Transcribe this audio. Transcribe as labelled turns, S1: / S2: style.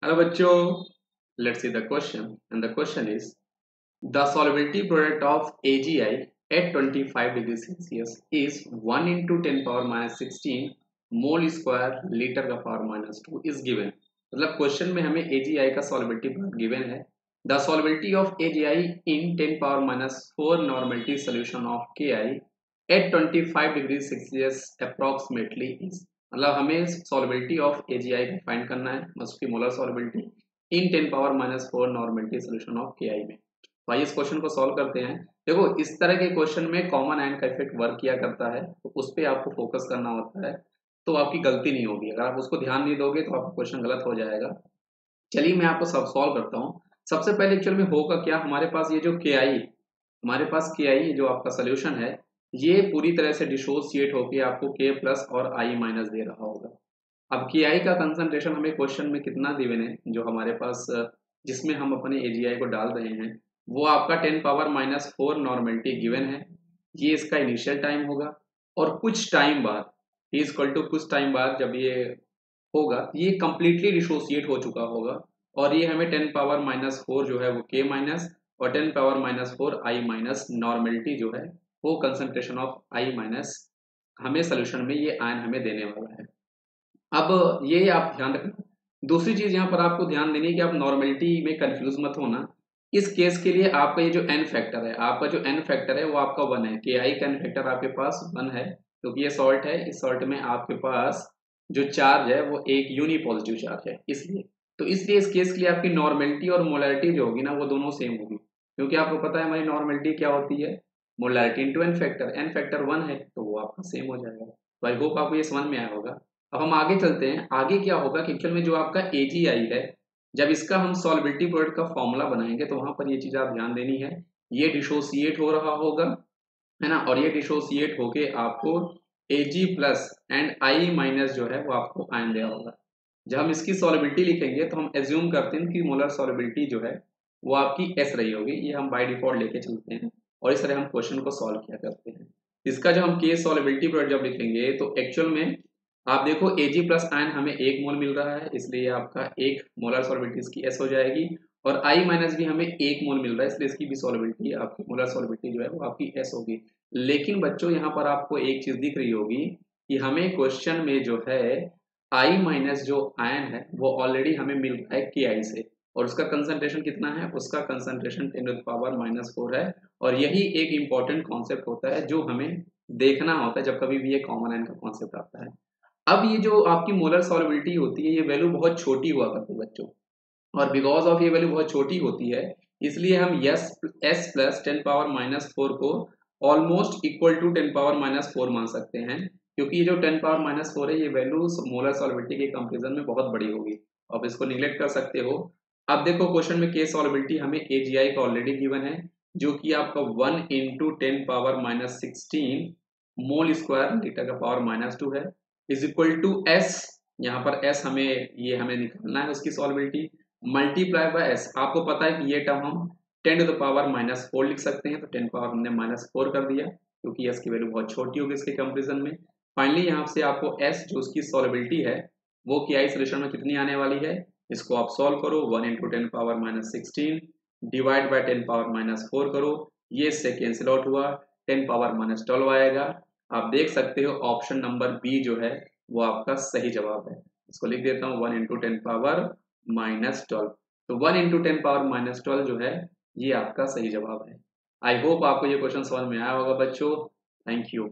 S1: Hello bachcho, let's see the question, and the question is the solubility product of AgI at 25 degrees Celsius is 1 into 10 power minus 16 mole square litre का power minus 2 is given. मतलब question में हमें AgI का solubility product given है। The solubility of AgI in 10 power minus 4 normality solution of KI at 25 degree Celsius approximately is. मतलब हमें solubility of AgI को find करना है, उसकी molar solubility in 10 power minus 4 normality solution of KI में। तो आइए इस क्वेश्चन को सॉल्व करते हैं। देखो इस तरह के क्वेश्चन में कॉमन आयन का इफेक्ट वर्क किया करता है, तो उस पर आपको फोकस करना होता है, तो आपकी गलती नहीं होगी। अगर आप उसको ध्यान नहीं दोगे तो आपका क्वेश्चन गलत हो जाएगा। चलिए मैं आपको सब सॉल्व करता हूँ। सबसे पहले एक्चुअल में होगा क्या, हमारे पास ये जो हमारे पास KI जो आपका सोल्यूशन है, ये पूरी तरह से डिसोसिएट होकर आपको K प्लस और I माइनस दे रहा होगा। अब KI का कंसंट्रेशन हमें क्वेश्चन में कितना गिवन है, जो हमारे पास जिसमें हम अपने AgI को डाल रहे हैं, वो आपका 10 पावर माइनस 4 नॉर्मेलिटी गिवन है। ये इसका इनिशियल टाइम होगा और कुछ टाइम बाद कुछ टाइम बाद जब ये होगा, ये कंप्लीटली डिसोसिएट हो चुका होगा और ये हमें 10 पावर माइनस 4 जो है वो K माइनस और 10 power minus 4 I minus normality जो है वो कंसंट्रेशन ऑफ I माइनस हमें सोल्यूशन में ये आयन हमें देने वाला है। अब ये आप ध्यान रखना। दूसरी चीज यहाँ पर आपको ध्यान देनी है कि आप नॉर्मेलिटी में कंफ्यूज मत होना। इस केस के लिए आपका ये जो एन फैक्टर है, आपका जो एन फैक्टर है वो आपका 1 है। KI का एन फैक्टर आपके पास 1 है क्योंकि ये सॉल्ट है। इस सॉल्ट में आपके पास जो चार्ज है वो एक यूनी पॉजिटिव चार्ज है, इसलिए तो इसलिए इस केस के लिए आपकी नॉर्मेलिटी और मोलैरिटी जो होगी ना वो दोनों सेम होगी, क्योंकि आपको पता है हमारी नॉर्मेलिटी क्या होती है, मोलैरिटी इंटू एन फैक्टर 1 है, तो वो आपका सेम हो जाएगा। तो आई होप आपको ये समझ में आया होगा। अब हम आगे चलते हैं। आगे क्या होगा कि एक्चुअल में जो आपका AgI है, जब इसका हम सॉल्बिलिटी प्रोडक्ट का फॉर्मूला बनाएंगे तो वहां पर ये चीज आप ध्यान देनी है, ये डिसोसिएट हो रहा होगा, है ना, और ये डिसोसिएट होके आपको Ag plus and I minus जो है वो आपको आयन दिया होगा। जब हम इसकी सॉलिबिलिटी लिखेंगे तो हम एज्यूम करते हैं कि मोलर सॉलिबिलिटी जो है वो आपकी S रही होगी। ये हम बाय डिफॉल्ट लेके चलते हैं और इस तरह हम क्वेश्चन को सॉल्व किया करते हैं। इसका जो हम K सॉलिबिलिटी प्रोडक्ट जब लिखेंगे तो एक्चुअल में आप देखो Ag प्लस आयन हमें 1 मोल मिल रहा है, इसलिए आपका 1 मोलर सॉलिबिलिटी इसकी S हो जाएगी, और I माइनस भी हमें 1 मोल मिल रहा है, इसलिए इसकी भी सॉलिबिलिटी आपकी मोलर सॉलिबिलिटी जो है वो आपकी S होगी। लेकिन बच्चों यहाँ पर आपको एक चीज दिख रही होगी कि हमें क्वेश्चन में जो है I माइनस जो आयन है वो ऑलरेडी हमें मिल रहा है KI से, और उसका कंसंट्रेशन कितना है, उसका concentration 10 to the power minus 4 है। और यही एक इंपॉर्टेंट कॉन्सेप्ट होता है जो हमें देखना होता है जब कभी भी ये कॉमन आयन का कॉन्सेप्ट आता है। अब ये जो आपकी मोलर सॉल्बिलिटी होती है, ये वैल्यू बहुत छोटी हुआ करती है बच्चों, और बिकॉज ऑफ ये वैल्यू बहुत छोटी होती है, इसलिए हम S प्लस 10 पावर माइनस 4 को almost equal to 10 power minus 4 मान सकते हैं, क्योंकि ये जो 10 पावर माइनस 4 है ये वैल्यू मोलर सॉल्बिलिटी के कंपेरिजन में बहुत बड़ी होगी। अब इसको निगलेक्ट कर सकते हो। अब देखो क्वेश्चन में K सॉल्बिलिटी हमें AgI का ऑलरेडी गिवन है, जो कि आपका 1 into 10 power minus 16 mole square litre का पावर माइनस 2 है, इज इक्वल टू S। यहाँ पर S हमें निकालना है उसकी सॉल्बिलिटी, मल्टीप्लाई बाय S। आपको पता है कि ये टर्म हम 10 टू द पावर माइनस 4 लिख सकते हैं, तो 10 पावर हमने माइनस 4 कर दिया क्योंकि S की वैल्यू बहुत छोटी होगी इसके कंपेरिजन में। फाइनली यहाँ से आपको S जो उसकी सॉल्बिलिटी है वो KI सोल्यूशन में कितनी आने वाली है, इसको आप सॉल्व करो। 1 into 10 power minus 16 divide by 10 power minus 4 करो, ये इससे कैंसिल आउट हुआ, 10 पावर माइनस 12 आएगा। आप देख सकते हो ऑप्शन नंबर बी जो है वो आपका सही जवाब है। इसको लिख देता हूँ 1 इंटू 10 पावर माइनस 12। तो 1 इंटू 10 पावर माइनस 12 जो है ये आपका सही जवाब है। आई होप आपको ये क्वेश्चन समझ में आया होगा बच्चों। Thank you.